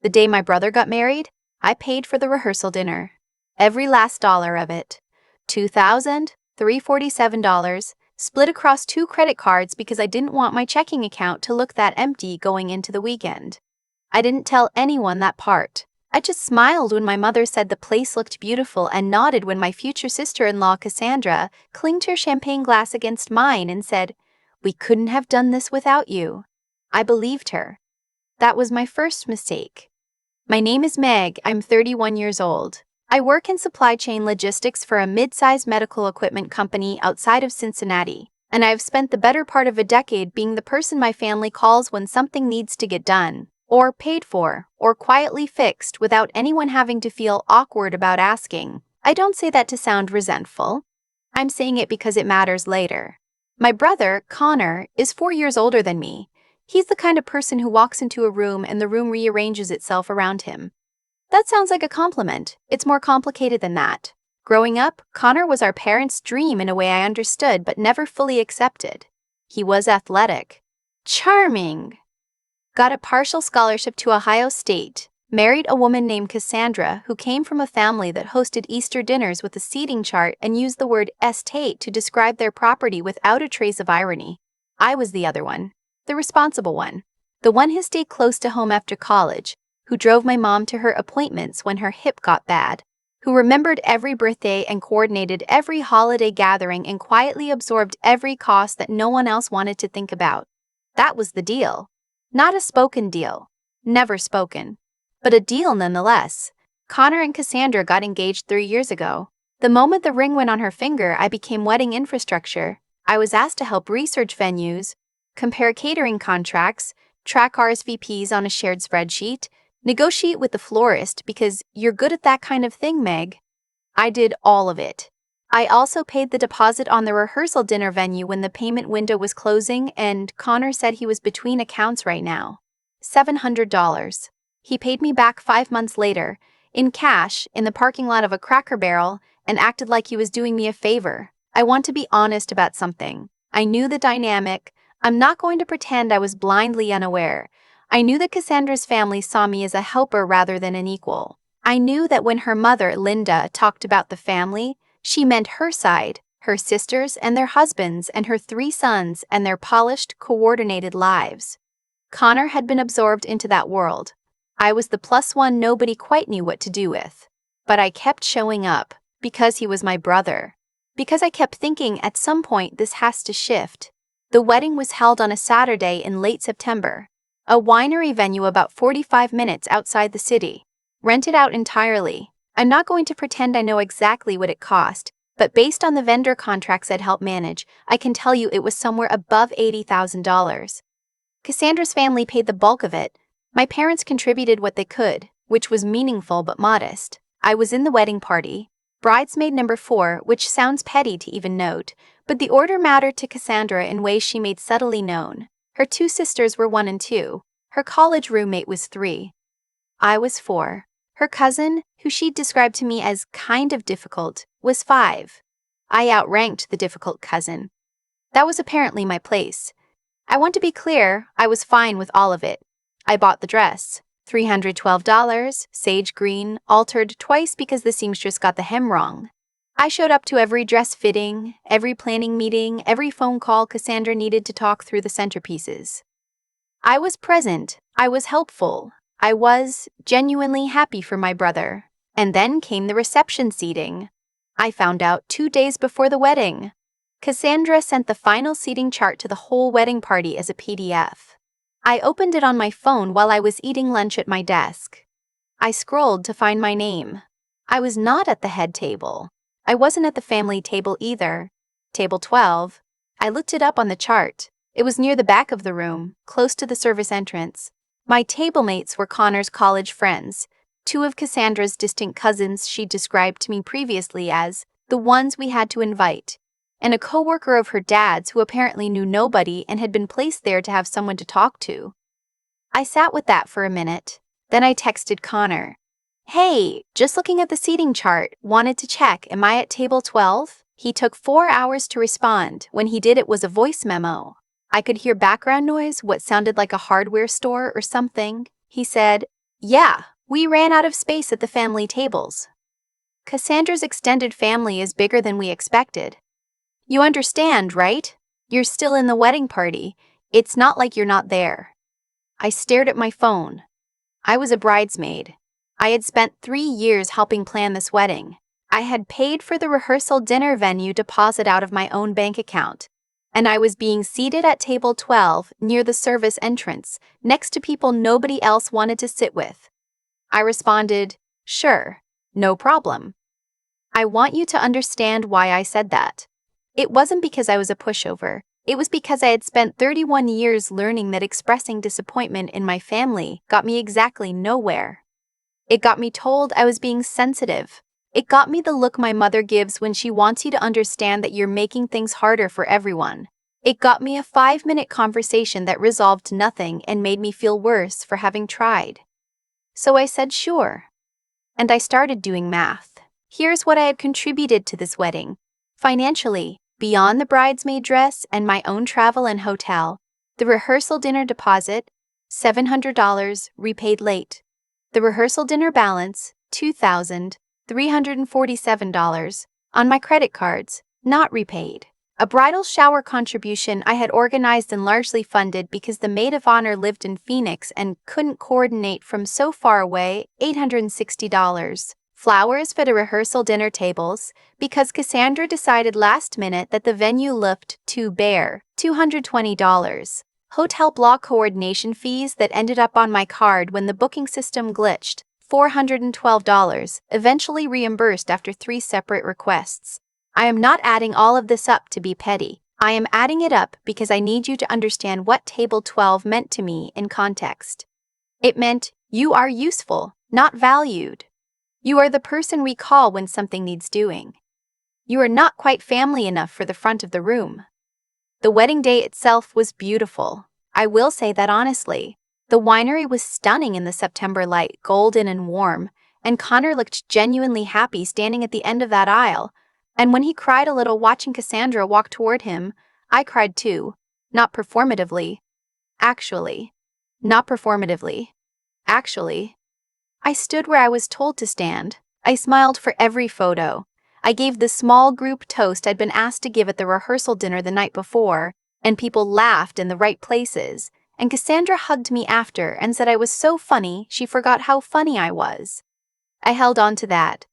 The day my brother got married, I paid for the rehearsal dinner. Every last dollar of it. $2,347, split across 2 credit cards because I didn't want my checking account to look that empty going into the weekend. I didn't tell anyone that part. I just smiled when my mother said the place looked beautiful and nodded when my future sister-in-law Cassandra clinked her champagne glass against mine and said, "We couldn't have done this without you." I believed her. That was my first mistake. My name is Meg. I'm 31 years old. I work in supply chain logistics for a mid-sized medical equipment company outside of Cincinnati, and I've spent the better part of a decade being the person my family calls when something needs to get done, or paid for, or quietly fixed without anyone having to feel awkward about asking. I don't say that to sound resentful. I'm saying it because it matters later. My brother, Connor, is 4 years older than me. He's the kind of person who walks into a room and the room rearranges itself around him. That sounds like a compliment. It's more complicated than that. Growing up, Connor was our parents' dream in a way I understood but never fully accepted. He was athletic. Charming. Got a partial scholarship to Ohio State, married a woman named Cassandra who came from a family that hosted Easter dinners with a seating chart and used the word estate to describe their property without a trace of irony. I was the other one, the responsible one, the one who stayed close to home after college, who drove my mom to her appointments when her hip got bad, who remembered every birthday and coordinated every holiday gathering and quietly absorbed every cost that no one else wanted to think about. That was the deal. Not a spoken deal. Never spoken. But a deal nonetheless. Connor and Cassandra got engaged 3 years ago. The moment the ring went on her finger, I became wedding infrastructure. I was asked to help research venues, compare catering contracts, track RSVPs on a shared spreadsheet, negotiate with the florist because you're good at that kind of thing, Meg. I did all of it. I also paid the deposit on the rehearsal dinner venue when the payment window was closing and Connor said he was between accounts right now. $700. He paid me back 5 months later, in cash, in the parking lot of a Cracker Barrel, and acted like he was doing me a favor. I want to be honest about something. I knew the dynamic. I'm not going to pretend I was blindly unaware. I knew that Cassandra's family saw me as a helper rather than an equal. I knew that when her mother, Linda, talked about the family, she meant her side, her sisters and their husbands and her 3 sons and their polished, coordinated lives. Connor had been absorbed into that world. I was the plus one nobody quite knew what to do with. But I kept showing up, because he was my brother. Because I kept thinking at some point this has to shift. The wedding was held on a Saturday in late September. A winery venue about 45 minutes outside the city. Rented out entirely. I'm not going to pretend I know exactly what it cost, but based on the vendor contracts I'd helped manage, I can tell you it was somewhere above $80,000. Cassandra's family paid the bulk of it. My parents contributed what they could, which was meaningful but modest. I was in the wedding party, bridesmaid number 4, which sounds petty to even note, but the order mattered to Cassandra in ways she made subtly known. Her 2 sisters were 1 and 2. Her college roommate was 3. I was 4. Her cousin, who she'd described to me as kind of difficult, was 5. I outranked the difficult cousin. That was apparently my place. I want to be clear, I was fine with all of it. I bought the dress, $312, sage green, altered twice because the seamstress got the hem wrong. I showed up to every dress fitting, every planning meeting, every phone call Cassandra needed to talk through the centerpieces. I was present, I was helpful. I was genuinely happy for my brother. And then came the reception seating. I found out 2 days before the wedding. Cassandra sent the final seating chart to the whole wedding party as a PDF. I opened it on my phone while I was eating lunch at my desk. I scrolled to find my name. I was not at the head table. I wasn't at the family table either. Table 12. I looked it up on the chart. It was near the back of the room, close to the service entrance. My table mates were Connor's college friends, 2 of Cassandra's distant cousins she'd described to me previously as the ones we had to invite, and a coworker of her dad's who apparently knew nobody and had been placed there to have someone to talk to. I sat with that for a minute. Then I texted Connor. "Hey, just looking at the seating chart, wanted to check, am I at table 12? He took 4 hours to respond. When he did, it was a voice memo. I could hear background noise, what sounded like a hardware store or something. He said, Yeah, we ran out of space at the family tables. Cassandra's extended family is bigger than we expected. You understand, right? You're still in the wedding party. It's not like you're not there. I stared at my phone. I was a bridesmaid. I had spent 3 years helping plan this wedding. I had paid for the rehearsal dinner venue deposit out of my own bank account. And I was being seated at table 12 near the service entrance, next to people nobody else wanted to sit with. I responded, "Sure, no problem." I want you to understand why I said that. It wasn't because I was a pushover. It was because I had spent 31 years learning that expressing disappointment in my family got me exactly nowhere. It got me told I was being sensitive. It got me the look my mother gives when she wants you to understand that you're making things harder for everyone. It got me a 5-minute conversation that resolved nothing and made me feel worse for having tried. So I said sure. And I started doing math. Here's what I had contributed to this wedding. Financially, beyond the bridesmaid dress and my own travel and hotel, the rehearsal dinner deposit, $700, repaid late. The rehearsal dinner balance, $2,347, on my credit cards, not repaid. A bridal shower contribution I had organized and largely funded because the maid of honor lived in Phoenix and couldn't coordinate from so far away, $860. Flowers for the rehearsal dinner tables, because Cassandra decided last minute that the venue looked too bare, $220. Hotel block coordination fees that ended up on my card when the booking system glitched, $412, eventually reimbursed after 3 separate requests. I am not adding all of this up to be petty. I am adding it up because I need you to understand what Table 12 meant to me in context. It meant you are useful, not valued. You are the person we call when something needs doing. You are not quite family enough for the front of the room. The wedding day itself was beautiful. I will say that honestly. The winery was stunning in the September light, golden and warm, and Connor looked genuinely happy standing at the end of that aisle. And when he cried a little watching Cassandra walk toward him, I cried too. Not performatively. Actually. Not performatively. Actually. I stood where I was told to stand. I smiled for every photo. I gave the small group toast I'd been asked to give at the rehearsal dinner the night before, and people laughed in the right places, and Cassandra hugged me after and said I was so funny she forgot how funny I was. I held on to that.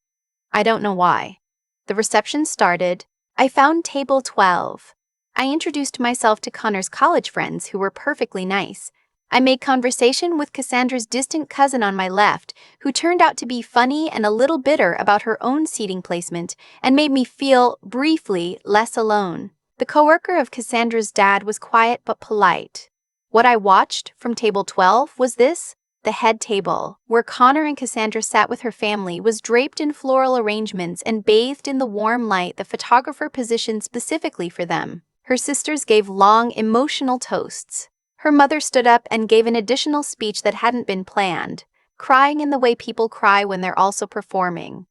I don't know why. The reception started. I found table 12. I introduced myself to Connor's college friends who were perfectly nice. I made conversation with Cassandra's distant cousin on my left, who turned out to be funny and a little bitter about her own seating placement and made me feel, briefly, less alone. The coworker of Cassandra's dad was quiet but polite. What I watched from table 12 was this. The head table, where Connor and Cassandra sat with her family, was draped in floral arrangements and bathed in the warm light the photographer positioned specifically for them. Her sisters gave long, emotional toasts. Her mother stood up and gave an additional speech that hadn't been planned, crying in the way people cry when they're also performing.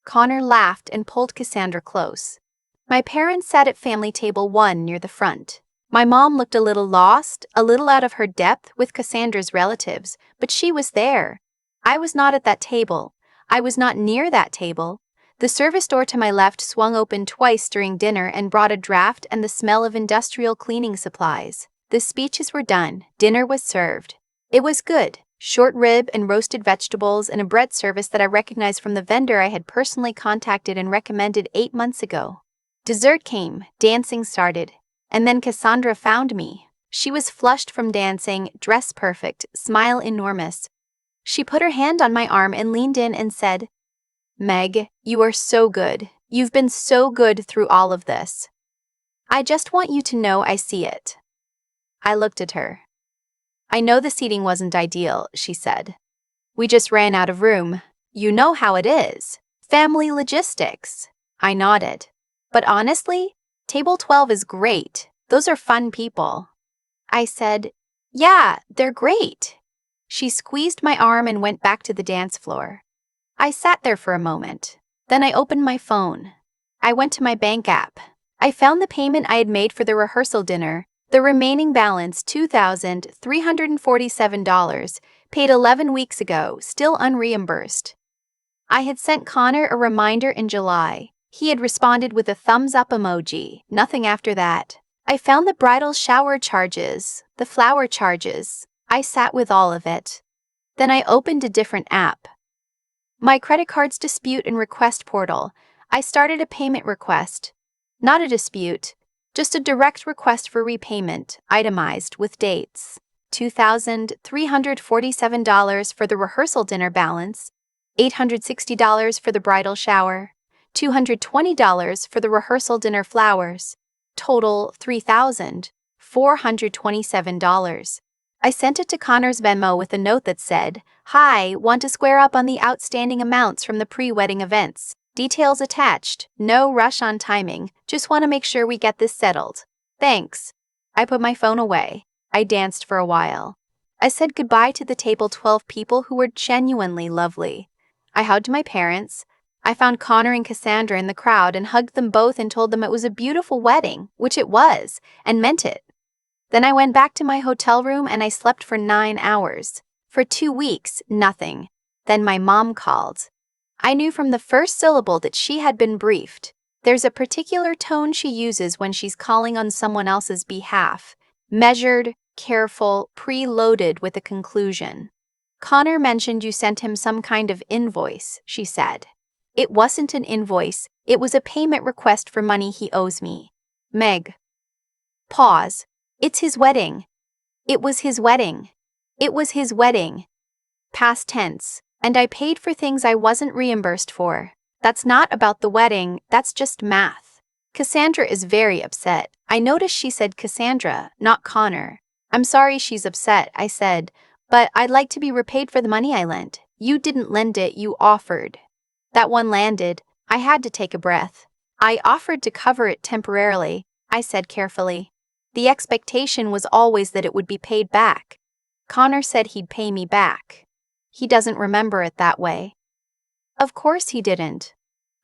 Connor laughed and pulled Cassandra close. My parents sat at family table 1 near the front. My mom looked a little lost, a little out of her depth with Cassandra's relatives, but she was there. I was not at that table. I was not near that table. The service door to my left swung open twice during dinner and brought a draft and the smell of industrial cleaning supplies. The speeches were done. Dinner was served. It was good. Short rib and roasted vegetables and a bread service that I recognized from the vendor I had personally contacted and recommended 8 months ago. Dessert came. Dancing started. And then Cassandra found me. She was flushed from dancing, dress perfect, smile enormous. She put her hand on my arm and leaned in and said, "Meg, you are so good. You've been so good through all of this. I just want you to know I see it." I looked at her. "I know the seating wasn't ideal," she said. "We just ran out of room. You know how it is. Family logistics." I nodded. "But honestly, table 12 is great. Those are fun people." I said, "Yeah, they're great." She squeezed my arm and went back to the dance floor. I sat there for a moment. Then I opened my phone. I went to my bank app. I found the payment I had made for the rehearsal dinner, the remaining balance $2,347, Paid 11 weeks ago, still unreimbursed. I had sent Connor a reminder in July. He had responded with a thumbs up emoji, nothing after that. I found the bridal shower charges, the flower charges. I sat with all of it. Then I opened a different app. My credit card's dispute and request portal. I started a payment request. Not a dispute, just a direct request for repayment, itemized with dates. $2,347 for the rehearsal dinner balance, $860 for the bridal shower, $220 for the rehearsal dinner flowers, total $3,427. I sent it to Connor's Venmo with a note that said, "Hi, want to square up on the outstanding amounts from the pre-wedding events. Details attached. No rush on timing. Just want to make sure we get this settled. Thanks." I put my phone away. I danced for a while. I said goodbye to the table 12 people who were genuinely lovely. I hugged my parents. I found Connor and Cassandra in the crowd and hugged them both and told them it was a beautiful wedding, which it was, and meant it. Then I went back to my hotel room and I slept for 9 hours. For 2 weeks, nothing. Then my mom called. I knew from the first syllable that she had been briefed. There's a particular tone she uses when she's calling on someone else's behalf. Measured, careful, preloaded with a conclusion. "Connor mentioned you sent him some kind of invoice," she said. "It wasn't an invoice, it was a payment request for money he owes me. Meg." Pause. "It's his wedding. It was his wedding. It was his wedding." Past tense. "And I paid for things I wasn't reimbursed for. That's not about the wedding, that's just math." Cassandra is very upset. I noticed she said Cassandra, not Connor. "I'm sorry she's upset," I said, "but I'd like to be repaid for the money I lent. You didn't lend it, you offered." That one landed. I had to take a breath. "I offered to cover it temporarily," I said carefully. "The expectation was always that it would be paid back. Connor said he'd pay me back. He doesn't remember it that way." "Of course he didn't."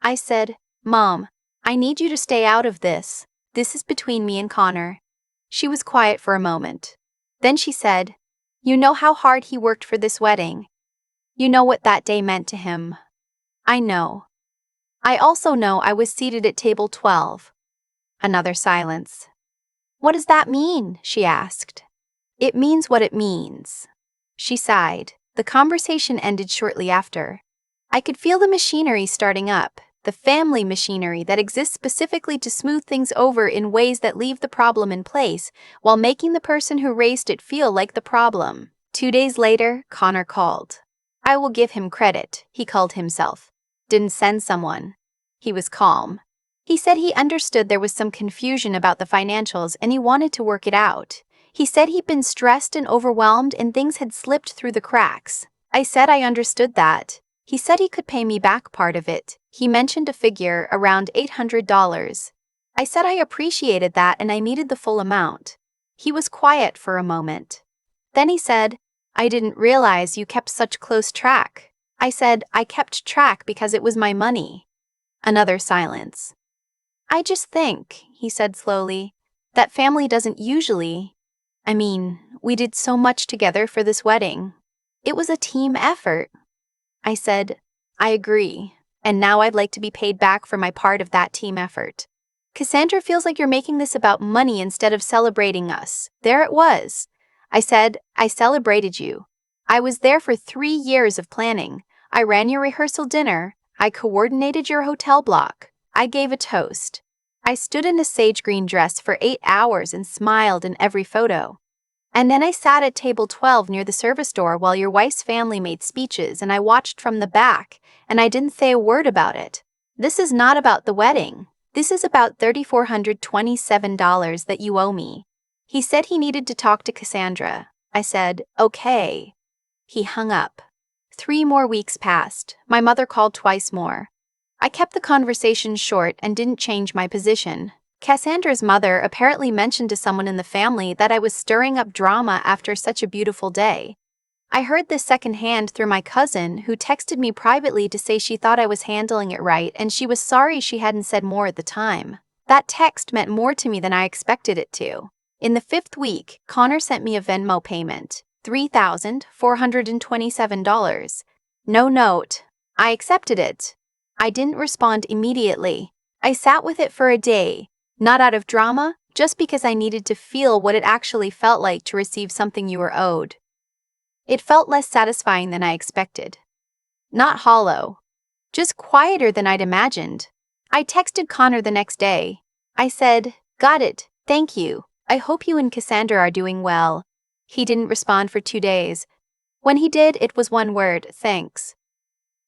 I said, "Mom, I need you to stay out of this. This is between me and Connor." She was quiet for a moment. Then she said, "You know how hard he worked for this wedding. You know what that day meant to him." "I know." "I also know I was seated at table 12. Another silence. "What does that mean?" she asked. "It means what it means." She sighed. The conversation ended shortly after. I could feel the machinery starting up, the family machinery that exists specifically to smooth things over in ways that leave the problem in place while making the person who raised it feel like the problem. 2 days later, Connor called. I will give him credit, he called himself. Didn't send someone. He was calm. He said he understood there was some confusion about the financials and he wanted to work it out. He said he'd been stressed and overwhelmed and things had slipped through the cracks. I said I understood that. He said he could pay me back part of it. He mentioned a figure around $800. I said I appreciated that and I needed the full amount. He was quiet for a moment. Then he said, "I didn't realize you kept such close track." I said I kept track because it was my money. Another silence. "I just think," he said slowly, "that family doesn't usually. We did so much together for this wedding. It was a team effort." I said, "I agree, and now I'd like to be paid back for my part of that team effort." "Cassandra feels like you're making this about money instead of celebrating us." There it was. I said, "I celebrated you. I was there for 3 years of planning. I ran your rehearsal dinner. I coordinated your hotel block. I gave a toast. I stood in a sage green dress for 8 hours and smiled in every photo. And then I sat at table 12 near the service door while your wife's family made speeches and I watched from the back, and I didn't say a word about it. This is not about the wedding. This is about $3,427 that you owe me." He said he needed to talk to Cassandra. I said, "Okay." He hung up. 3 more weeks passed. My mother called twice more. I kept the conversation short and didn't change my position. Cassandra's mother apparently mentioned to someone in the family that I was stirring up drama after such a beautiful day. I heard this secondhand through my cousin, who texted me privately to say she thought I was handling it right and she was sorry she hadn't said more at the time. That text meant more to me than I expected it to. In the 5th week, Connor sent me a Venmo payment. $3,427. No note. I accepted it. I didn't respond immediately. I sat with it for a day, not out of drama, just because I needed to feel what it actually felt like to receive something you were owed. It felt less satisfying than I expected. Not hollow. Just quieter than I'd imagined. I texted Connor the next day. I said, "Got it, thank you. I hope you and Cassandra are doing well." He didn't respond for 2 days. When he did, it was one word, "Thanks."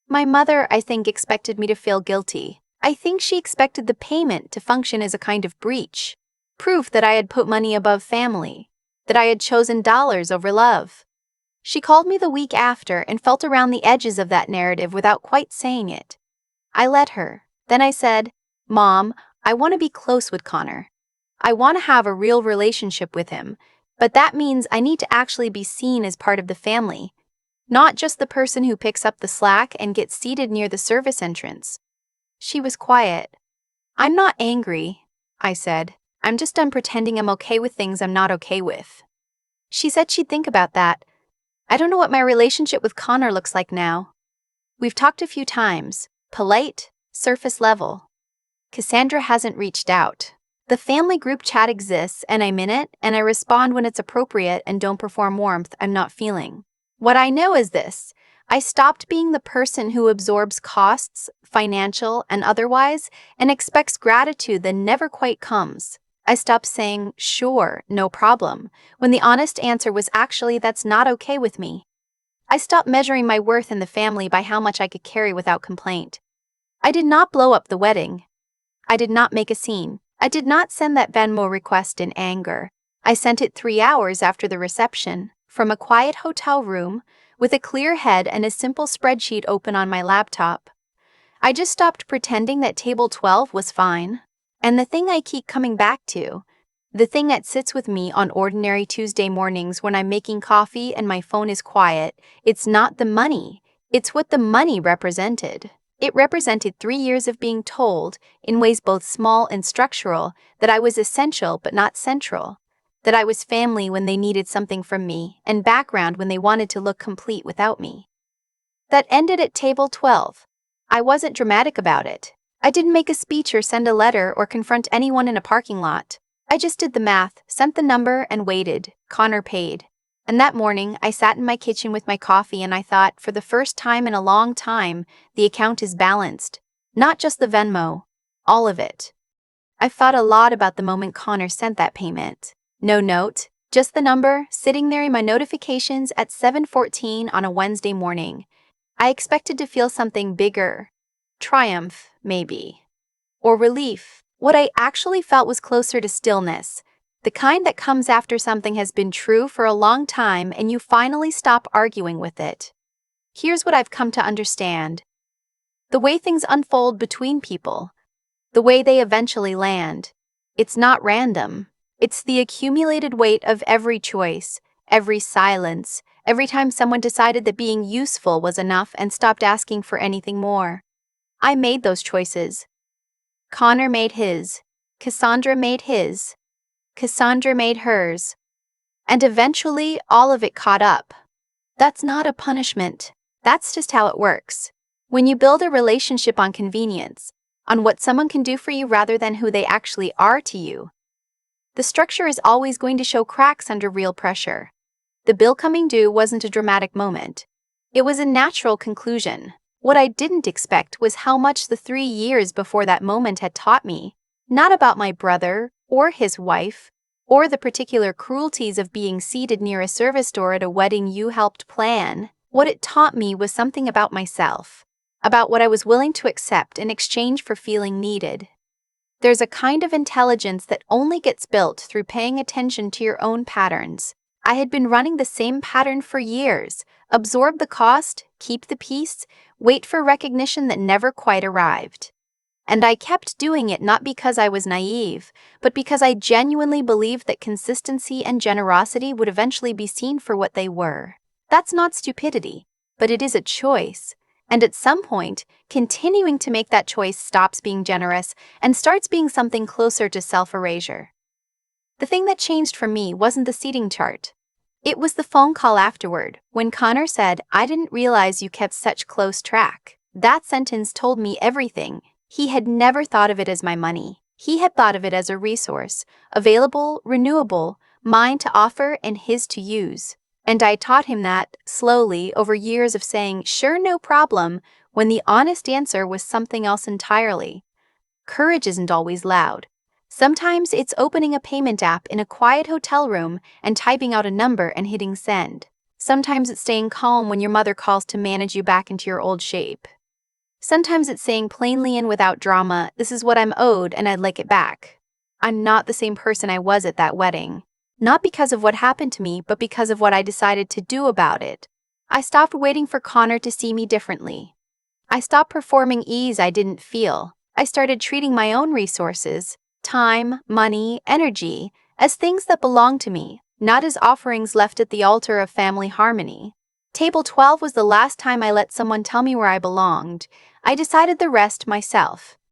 My mother, I think, expected me to feel guilty. I think she expected the payment to function as a kind of breach. Proof that I had put money above family. That I had chosen dollars over love. She called me the week after and felt around the edges of that narrative without quite saying it. I let her. Then I said, "Mom, I want to be close with Connor. I want to have a real relationship with him, but that means I need to actually be seen as part of the family, not just the person who picks up the slack and gets seated near the service entrance." She was quiet. "I'm not angry," I said. "I'm just done pretending I'm okay with things I'm not okay with." She said she'd think about that. I don't know what my relationship with Connor looks like now. We've talked a few times, polite, surface level. Cassandra hasn't reached out. The family group chat exists and I'm in it, and I respond when it's appropriate and don't perform warmth I'm not feeling. What I know is this: I stopped being the person who absorbs costs, financial and otherwise, and expects gratitude that never quite comes. I stopped saying, "Sure, no problem," when the honest answer was actually, "That's not okay with me." I stopped measuring my worth in the family by how much I could carry without complaint. I did not blow up the wedding. I did not make a scene. I did not send that Venmo request in anger. I sent it 3 hours after the reception, from a quiet hotel room, with a clear head and a simple spreadsheet open on my laptop. I just stopped pretending that table 12 was fine. And the thing I keep coming back to, the thing that sits with me on ordinary Tuesday mornings when I'm making coffee and my phone is quiet, it's not the money, it's what the money represented. It represented 3 years of being told, in ways both small and structural, that I was essential but not central. That I was family when they needed something from me, and background when they wanted to look complete without me. That ended at table 12. I wasn't dramatic about it. I didn't make a speech or send a letter or confront anyone in a parking lot. I just did the math, sent the number, and waited. Connor paid. And that morning, I sat in my kitchen with my coffee and I thought, for the first time in a long time, the account is balanced. Not just the Venmo. All of it. I've thought a lot about the moment Connor sent that payment. No note, just the number, sitting there in my notifications at 7:14 on a Wednesday morning. I expected to feel something bigger. Triumph, maybe. Or relief. What I actually felt was closer to stillness. The kind that comes after something has been true for a long time and you finally stop arguing with it. Here's what I've come to understand. The way things unfold between people. The way they eventually land. It's not random. It's the accumulated weight of every choice, every silence, every time someone decided that being useful was enough and stopped asking for anything more. I made those choices. Connor made his. Cassandra made his. Cassandra made hers. And eventually, all of it caught up. That's not a punishment. That's just how it works. When you build a relationship on convenience, on what someone can do for you rather than who they actually are to you, the structure is always going to show cracks under real pressure. The bill coming due wasn't a dramatic moment. It was a natural conclusion. What I didn't expect was how much the 3 years before that moment had taught me, not about my brother, or his wife, or the particular cruelties of being seated near a service door at a wedding you helped plan. What it taught me was something about myself, about what I was willing to accept in exchange for feeling needed. There's a kind of intelligence that only gets built through paying attention to your own patterns. I had been running the same pattern for years. Absorb the cost, keep the peace, wait for recognition that never quite arrived. And I kept doing it not because I was naive, but because I genuinely believed that consistency and generosity would eventually be seen for what they were. That's not stupidity, but it is a choice. And at some point, continuing to make that choice stops being generous and starts being something closer to self-erasure. The thing that changed for me wasn't the seating chart. It was the phone call afterward, when Connor said, "I didn't realize you kept such close track." That sentence told me everything. He had never thought of it as my money. He had thought of it as a resource, available, renewable, mine to offer and his to use. And I taught him that, slowly, over years of saying, "Sure, no problem," when the honest answer was something else entirely. Courage isn't always loud. Sometimes it's opening a payment app in a quiet hotel room and typing out a number and hitting send. Sometimes it's staying calm when your mother calls to manage you back into your old shape. Sometimes it's saying plainly and without drama, "This is what I'm owed and I'd like it back." I'm not the same person I was at that wedding. Not because of what happened to me, but because of what I decided to do about it. I stopped waiting for Connor to see me differently. I stopped performing ease I didn't feel. I started treating my own resources, time, money, energy, as things that belong to me, not as offerings left at the altar of family harmony. Table 12 was the last time I let someone tell me where I belonged. I decided the rest myself.